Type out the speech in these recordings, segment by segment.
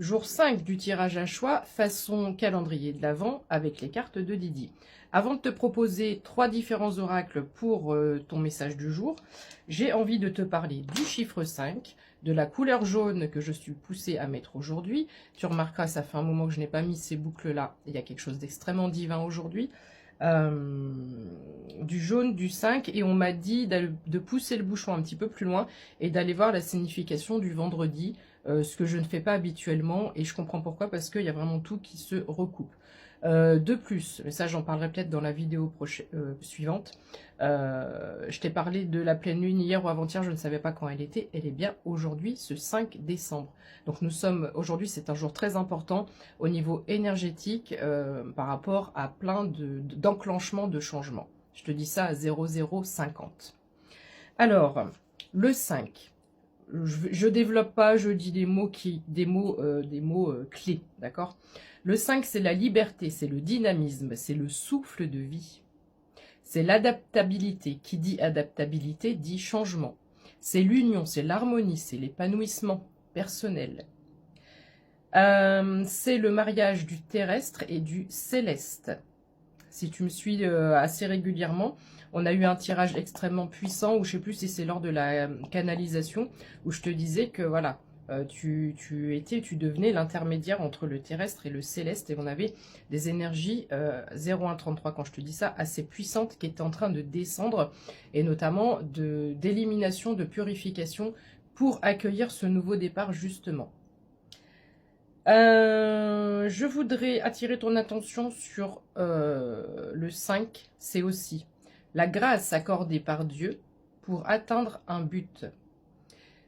jour 5 du tirage à choix, façon calendrier de l'Avent avec les cartes de Didi. Avant de te proposer 3 différents oracles pour ton message du jour, j'ai envie de te parler du chiffre 5, de la couleur jaune que je suis poussée à mettre aujourd'hui. Tu remarqueras, ça fait un moment que je n'ai pas mis ces boucles-là. Il y a quelque chose d'extrêmement divin aujourd'hui. Du jaune, du 5, et on m'a dit de pousser le bouchon un petit peu plus loin et d'aller voir la signification du vendredi, ce que je ne fais pas habituellement, et je comprends pourquoi, parce qu'il y a vraiment tout qui se recoupe. De plus, mais ça j'en parlerai peut-être dans la vidéo suivante, je t'ai parlé de la pleine lune hier ou avant-hier, je ne savais pas quand elle est bien aujourd'hui, ce 5 décembre. Donc nous sommes, aujourd'hui c'est un jour très important au niveau énergétique par rapport à plein d'enclenchements de changements. Je te dis ça à 0050. Alors, le 5, je développe pas, je dis des mots clés, d'accord? Le 5, c'est la liberté, c'est le dynamisme, c'est le souffle de vie. C'est l'adaptabilité. Qui dit adaptabilité dit changement. C'est l'union, c'est l'harmonie, c'est l'épanouissement personnel. C'est le mariage du terrestre et du céleste. Si tu me suis assez régulièrement, on a eu un tirage extrêmement puissant, ou je ne sais plus si c'est lors de la canalisation, où je te disais que voilà, tu devenais l'intermédiaire entre le terrestre et le céleste, et on avait des énergies 0133, quand je te dis ça, assez puissantes, qui étaient en train de descendre, et notamment d'élimination, de purification, pour accueillir ce nouveau départ justement. Je voudrais attirer ton attention sur le 5, c'est aussi la grâce accordée par Dieu pour atteindre un but.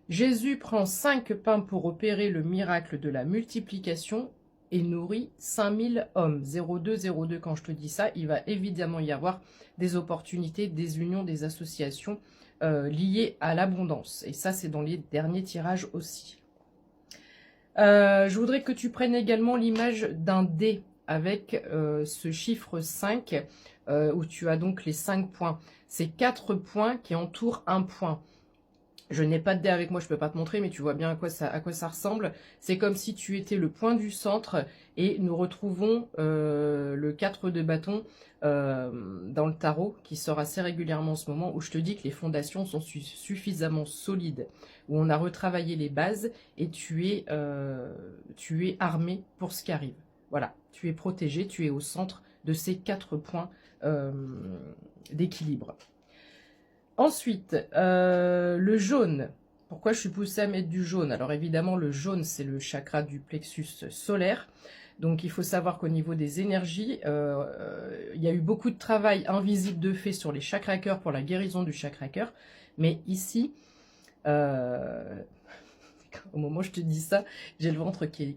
Jésus prend 5 pains pour opérer le miracle de la multiplication et nourrit 5000 hommes. 0202, quand je te dis ça, il va évidemment y avoir des opportunités, des unions, des associations liées à l'abondance. Et ça, c'est dans les derniers tirages aussi. Je voudrais que tu prennes également l'image d'un dé avec ce chiffre 5, où tu as donc les 5 points. C'est 4 points qui entourent un point. Je n'ai pas de dé avec moi, je ne peux pas te montrer, mais tu vois bien à quoi ça ressemble. C'est comme si tu étais le point du centre, et nous retrouvons le 4 de bâton dans le tarot, qui sort assez régulièrement en ce moment, où je te dis que les fondations sont suffisamment solides, où on a retravaillé les bases, et tu es armé pour ce qui arrive. Voilà, tu es protégé, tu es au centre de ces 4 points d'équilibre. Ensuite, le jaune. Pourquoi je suis poussée à mettre du jaune? Alors évidemment, le jaune, c'est le chakra du plexus solaire. Donc il faut savoir qu'au niveau des énergies, il y a eu beaucoup de travail invisible de fait sur les chakras cœur pour la guérison du chakra cœur. Mais ici, au moment où je te dis ça, j'ai le ventre qui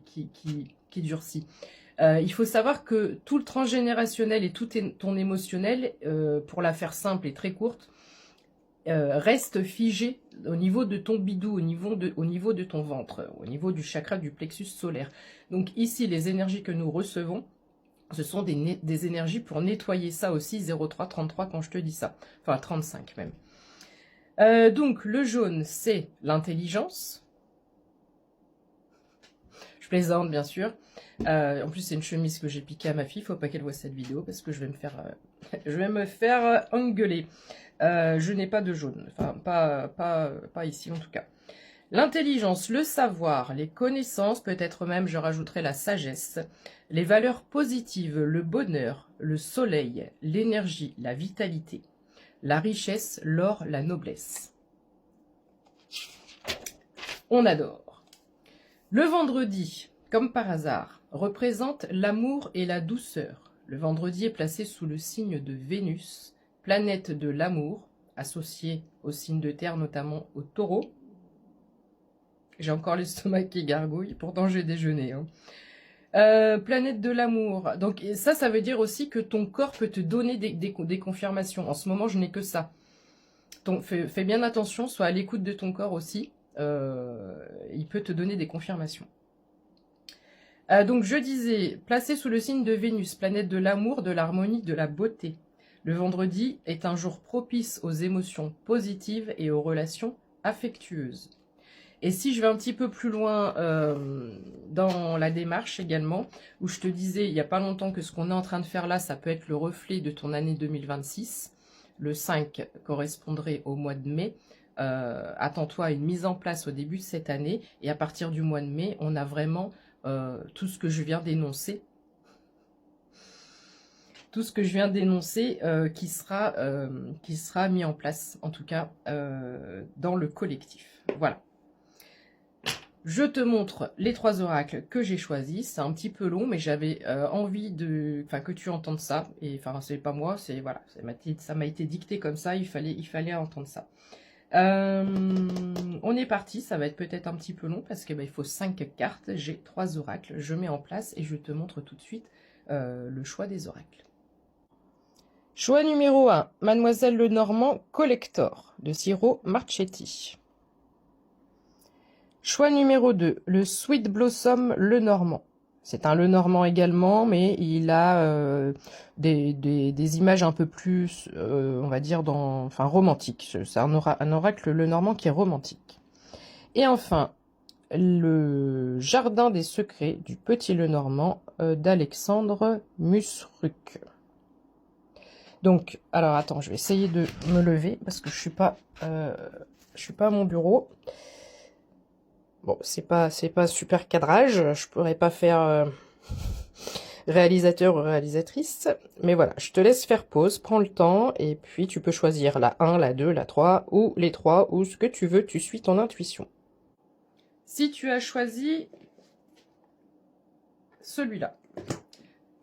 durcit. Il faut savoir que tout le transgénérationnel et tout ton émotionnel, pour la faire simple et très courte, reste figé au niveau de ton bidou, au niveau de ton ventre, au niveau du chakra du plexus solaire. Donc ici, les énergies que nous recevons, ce sont des énergies pour nettoyer ça aussi, 0333 quand je te dis ça, enfin 35 même. Donc le jaune, c'est l'intelligence. Je plaisante bien sûr. En plus c'est une chemise que j'ai piquée à ma fille, faut pas qu'elle voie cette vidéo parce que je vais me faire engueuler. Je n'ai pas de jaune, enfin pas ici en tout cas. L'intelligence, le savoir, les connaissances, peut-être même je rajouterai la sagesse, les valeurs positives, le bonheur, le soleil, l'énergie, la vitalité, la richesse, l'or, la noblesse. On adore. Le vendredi, comme par hasard, représente l'amour et la douceur. Le vendredi est placé sous le signe de Vénus, planète de l'amour, associée au signe de terre, notamment au taureau. J'ai encore l'estomac qui gargouille, pourtant j'ai déjeuné. Hein. Planète de l'amour. Donc ça veut dire aussi que ton corps peut te donner des confirmations. En ce moment, je n'ai que ça. Fais bien attention, sois à l'écoute de ton corps aussi. Il peut te donner des confirmations. Donc je disais, placé sous le signe de Vénus, planète de l'amour, de l'harmonie, de la beauté. Le vendredi est un jour propice aux émotions positives et aux relations affectueuses. Et si je vais un petit peu plus loin dans la démarche également, où je te disais il n'y a pas longtemps que ce qu'on est en train de faire là, ça peut être le reflet de ton année 2026. Le 5 correspondrait au mois de mai. Attends-toi à une mise en place au début de cette année. Et à partir du mois de mai, on a vraiment tout ce que je viens d'énoncer. Tout ce que je viens d'énoncer qui sera mis en place, en tout cas dans le collectif. Voilà. Je te montre les 3 oracles que j'ai choisis. C'est un petit peu long, mais j'avais envie que tu entendes ça. Et enfin, c'est pas moi, c'est voilà, ça m'a été dicté comme ça. Il fallait entendre ça. On est parti. Ça va être peut-être un petit peu long parce que il faut 5 cartes. J'ai 3 oracles. Je mets en place et je te montre tout de suite le choix des oracles. Choix numéro 1, Mademoiselle Lenormand Collector de Ciro Marchetti. Choix numéro 2, le Sweet Blossom Lenormand. C'est un Lenormand également, mais il a des images un peu plus, on va dire, romantiques. C'est un oracle Lenormand qui est romantique. Et enfin, le Jardin des secrets du Petit Lenormand d'Alexandre Musruc. Donc, alors attends, je vais essayer de me lever parce que je suis pas à mon bureau. Bon, c'est pas super cadrage, je pourrais pas faire réalisateur ou réalisatrice, mais voilà, je te laisse faire pause, prends le temps, et puis tu peux choisir la 1, la 2, la 3, ou les 3, ou ce que tu veux, tu suis ton intuition. Si tu as choisi celui-là,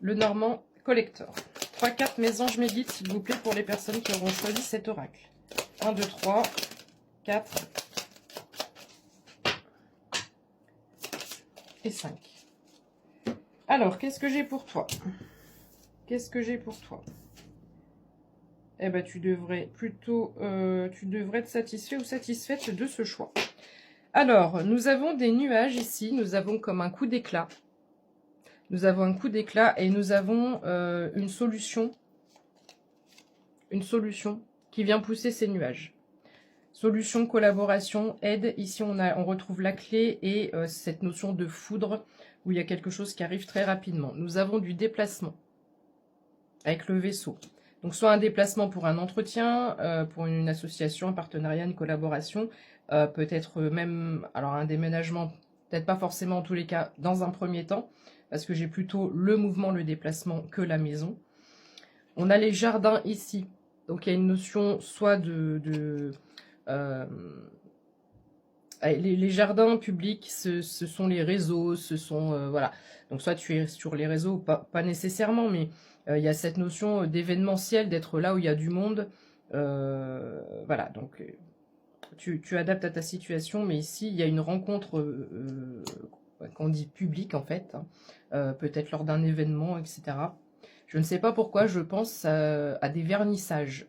le Normand Collector, 3 cartes, mes anges, mes guides, s'il vous plaît, pour les personnes qui auront choisi cet oracle. 1, 2, 3, 4, et 5. Alors, qu'est-ce que j'ai pour toi? Qu'est-ce que j'ai pour toi? Eh ben, tu devrais plutôt, tu devrais être satisfait ou satisfaite de ce choix. Alors, nous avons des nuages ici, nous avons comme un coup d'éclat. Nous avons un coup d'éclat et nous avons une solution qui vient pousser ces nuages. Solution, collaboration, aide. Ici, on retrouve la clé et cette notion de foudre où il y a quelque chose qui arrive très rapidement. Nous avons du déplacement avec le vaisseau. Donc, soit un déplacement pour un entretien, pour une association, un partenariat, une collaboration, peut-être même, alors un déménagement, peut-être pas forcément en tous les cas dans un premier temps, parce que j'ai plutôt le mouvement, le déplacement que la maison. On a les jardins ici. Donc, il y a une notion soit les jardins publics, ce sont les réseaux, ce sont... voilà. Donc, soit tu es sur les réseaux, pas nécessairement, mais il y a cette notion d'événementiel, d'être là où il y a du monde. Voilà, donc tu adaptes à ta situation, mais ici, il y a une rencontre qu'on dit publique, en fait, hein, peut-être lors d'un événement, etc. Je ne sais pas pourquoi, je pense à des vernissages.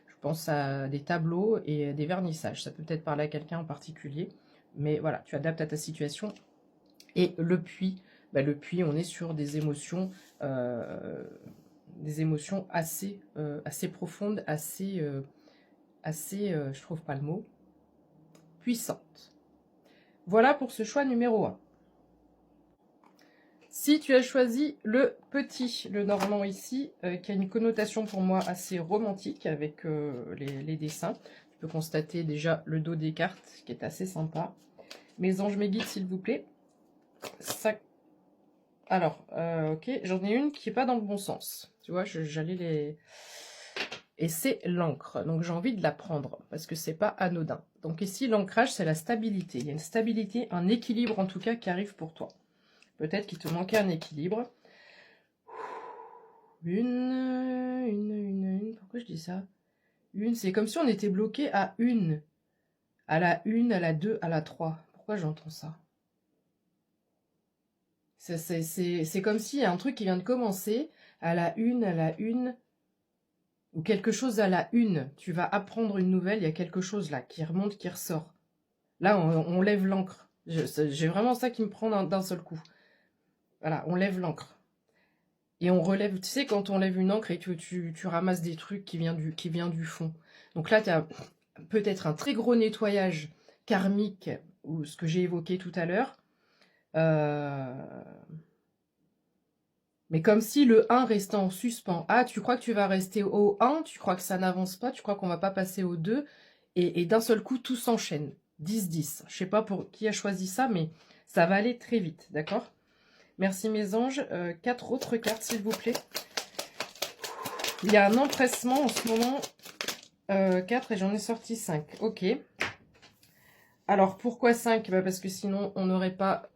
Je pense à des tableaux et des vernissages. Ça peut peut-être parler à quelqu'un en particulier. Mais voilà, tu adaptes à ta situation. Et le puits, on est sur des émotions assez profondes, assez, je trouve pas le mot, puissantes. Voilà pour ce choix numéro 1. Si tu as choisi le petit, le normand ici, qui a une connotation pour moi assez romantique avec les dessins, tu peux constater déjà le dos des cartes qui est assez sympa. Mes anges, mes guides, s'il vous plaît. Ça... Alors, ok, j'en ai une qui n'est pas dans le bon sens. Tu vois, j'allais les... Et c'est l'encre. Donc j'ai envie de la prendre parce que c'est pas anodin. Donc ici, l'ancrage, c'est la stabilité. Il y a une stabilité, un équilibre en tout cas qui arrive pour toi. Peut-être qu'il te manquait un équilibre. Une. Pourquoi je dis ça? Une, c'est comme si on était bloqué à une. À la 1, à la 2, à la 3. Pourquoi j'entends ça? C'est comme s'il y a un truc qui vient de commencer. À la 1, à la 1. Ou quelque chose à la 1. Tu vas apprendre une nouvelle, il y a quelque chose là qui remonte, qui ressort. Là, on lève l'encre. J'ai vraiment ça qui me prend d'un seul coup. Voilà, on lève l'encre. Et on relève, tu sais, quand on lève une encre et que tu ramasses des trucs qui viennent du fond. Donc là, tu as peut-être un très gros nettoyage karmique ou ce que j'ai évoqué tout à l'heure. Mais comme si le 1 restait en suspens. Ah, tu crois que tu vas rester au 1, tu crois que ça n'avance pas, tu crois qu'on va pas passer au 2, et d'un seul coup, tout s'enchaîne. 10-10. Je sais pas pour qui a choisi ça, mais ça va aller très vite, d'accord? Merci mes anges. 4 autres cartes, s'il vous plaît. Il y a un empressement en ce moment. 4 et j'en ai sorti 5. Ok. Alors, pourquoi 5? Parce que sinon, on n'aurait pas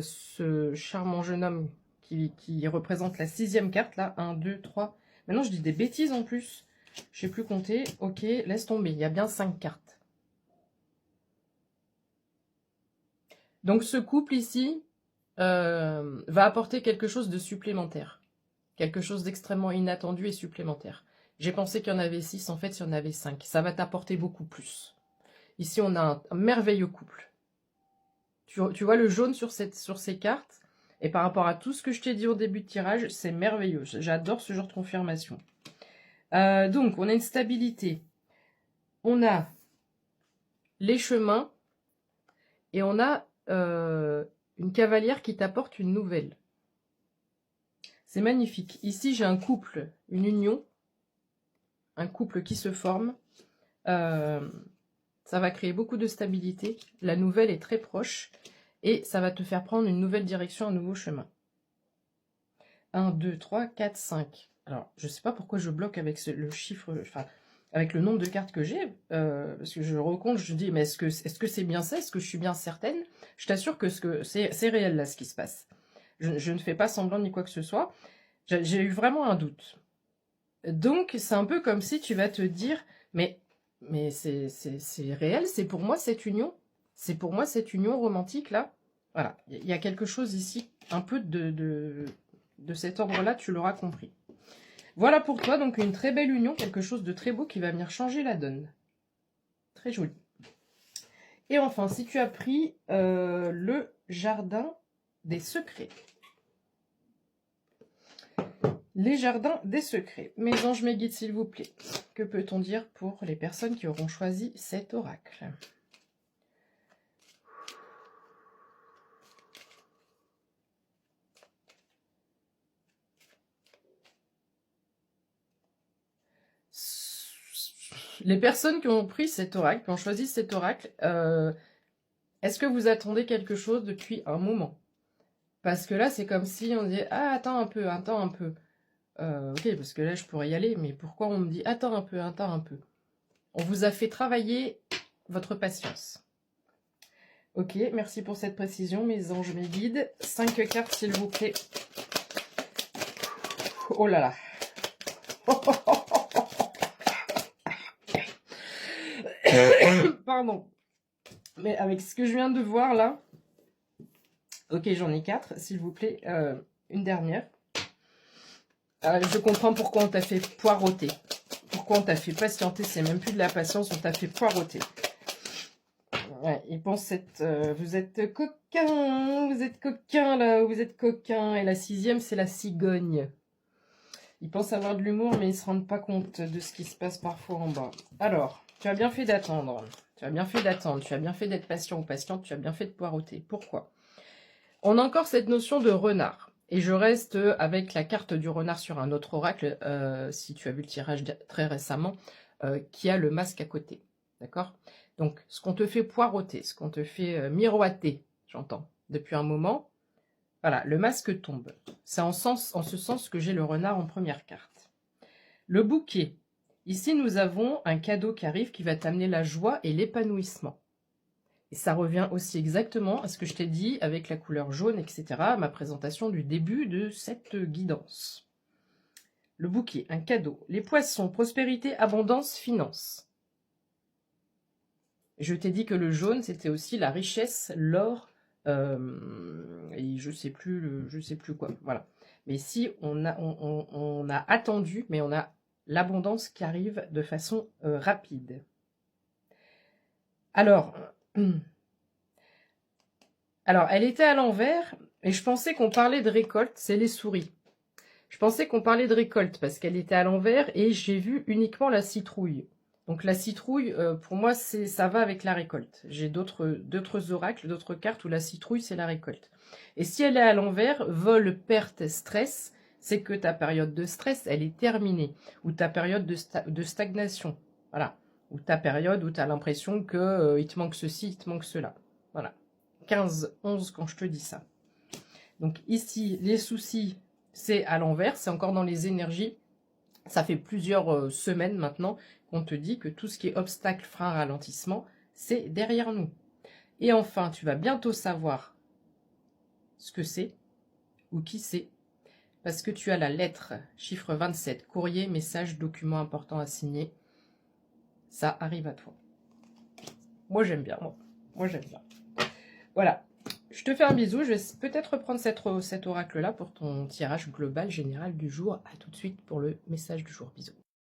ce charmant jeune homme qui représente la 6e carte, là. 1, 2, 3. Maintenant, je dis des bêtises en plus. Je sais plus compter. Ok, laisse tomber. Il y a bien 5 cartes. Donc, ce couple ici va apporter quelque chose de supplémentaire. Quelque chose d'extrêmement inattendu et supplémentaire. J'ai pensé qu'il y en avait 6. En fait, il y en avait 5. Ça va t'apporter beaucoup plus. Ici, on a un merveilleux couple. Tu vois le jaune sur ces cartes. Et par rapport à tout ce que je t'ai dit au début de tirage, c'est merveilleux. J'adore ce genre de confirmation. Donc, on a une stabilité. On a les chemins. Et on a une cavalière qui t'apporte une nouvelle. C'est magnifique. Ici, j'ai un couple, une union. Un couple qui se forme. Ça va créer beaucoup de stabilité. La nouvelle est très proche. Et ça va te faire prendre une nouvelle direction, un nouveau chemin. 1, 2, 3, 4, 5. Alors, je ne sais pas pourquoi je bloque avec le chiffre, enfin, avec le nombre de cartes que j'ai. Parce que je recompte, je dis, mais est-ce que c'est bien ça? Est-ce que je suis bien certaine? Je t'assure que c'est réel là, ce qui se passe. Je ne fais pas semblant ni quoi que ce soit. J'ai eu vraiment un doute. Donc, c'est un peu comme si tu vas te dire, mais c'est réel, c'est pour moi cette union? C'est pour moi cette union romantique là? Voilà, il y a quelque chose ici, un peu de cet ordre-là, tu l'auras compris. Voilà pour toi, donc une très belle union, quelque chose de très beau qui va venir changer la donne. Très joli. Et enfin, si tu as pris le jardin des secrets. Les jardins des secrets. Mes anges, mes guides, s'il vous plaît. Que peut-on dire pour les personnes qui auront choisi cet oracle? Les personnes qui ont pris cet oracle, qui ont choisi cet oracle, est-ce que vous attendez quelque chose depuis un moment? Parce que là, c'est comme si on dit « Ah, attends un peu, attends un peu. » Ok, parce que là, je pourrais y aller, mais pourquoi on me dit « Attends un peu, attends un peu ?» On vous a fait travailler votre patience. Ok, merci pour cette précision, mes anges, mes guides. 5 cartes, s'il vous plaît. Oh là là. Pardon. Mais avec ce que je viens de voir là... Ok, j'en ai 4, s'il vous plaît. Une dernière. Je comprends pourquoi on t'a fait poireauter. Pourquoi on t'a fait patienter. C'est même plus de la patience, on t'a fait poireauter. Ouais, ils pensent être... vous êtes coquin là, vous êtes coquin. Et la 6e, c'est la cigogne. Ils pensent avoir de l'humour, mais ils ne se rendent pas compte de ce qui se passe parfois en bas. Alors, tu as bien fait d'attendre. Tu as bien fait d'attendre. Tu as bien fait d'être patient ou patiente. Tu as bien fait de poireauter. Pourquoi? On a encore cette notion de renard. Et je reste avec la carte du renard sur un autre oracle, si tu as vu le tirage très récemment, qui a le masque à côté. D'accord? Donc, ce qu'on te fait poireauter, ce qu'on te fait miroiter, j'entends, depuis un moment, voilà, le masque tombe. C'est en ce sens que j'ai le renard en première carte. Le bouquet. Ici, nous avons un cadeau qui arrive qui va t'amener la joie et l'épanouissement. Et ça revient aussi exactement à ce que je t'ai dit avec la couleur jaune, etc., à ma présentation du début de cette guidance. Le bouquet, un cadeau. Les poissons, prospérité, abondance, finance. Je t'ai dit que le jaune, c'était aussi la richesse, l'or, et je sais plus quoi. Voilà. Mais ici, on a attendu, mais on a l'abondance qui arrive de façon rapide. Alors, elle était à l'envers, et je pensais qu'on parlait de récolte, c'est les souris. Je pensais qu'on parlait de récolte, parce qu'elle était à l'envers, et j'ai vu uniquement la citrouille. Donc la citrouille, pour moi, ça va avec la récolte. J'ai d'autres oracles, d'autres cartes où la citrouille, c'est la récolte. Et si elle est à l'envers, vol, perte, stress, c'est que ta période de stress, elle est terminée. Ou ta période de stagnation. Voilà. Ou ta période où tu as l'impression que il te manque ceci, il te manque cela. Voilà. 15, 11 quand je te dis ça. Donc ici, les soucis, c'est à l'envers, c'est encore dans les énergies. Ça fait plusieurs semaines maintenant qu'on te dit que tout ce qui est obstacle, frein, ralentissement, c'est derrière nous. Et enfin, tu vas bientôt savoir ce que c'est ou qui c'est, parce que tu as la lettre, chiffre 27, courrier, message, document important à signer. Ça arrive à toi. Moi, j'aime bien. Moi, j'aime bien. Voilà. Je te fais un bisou. Je vais peut-être reprendre cet oracle-là pour ton tirage global général du jour. À tout de suite pour le message du jour. Bisous.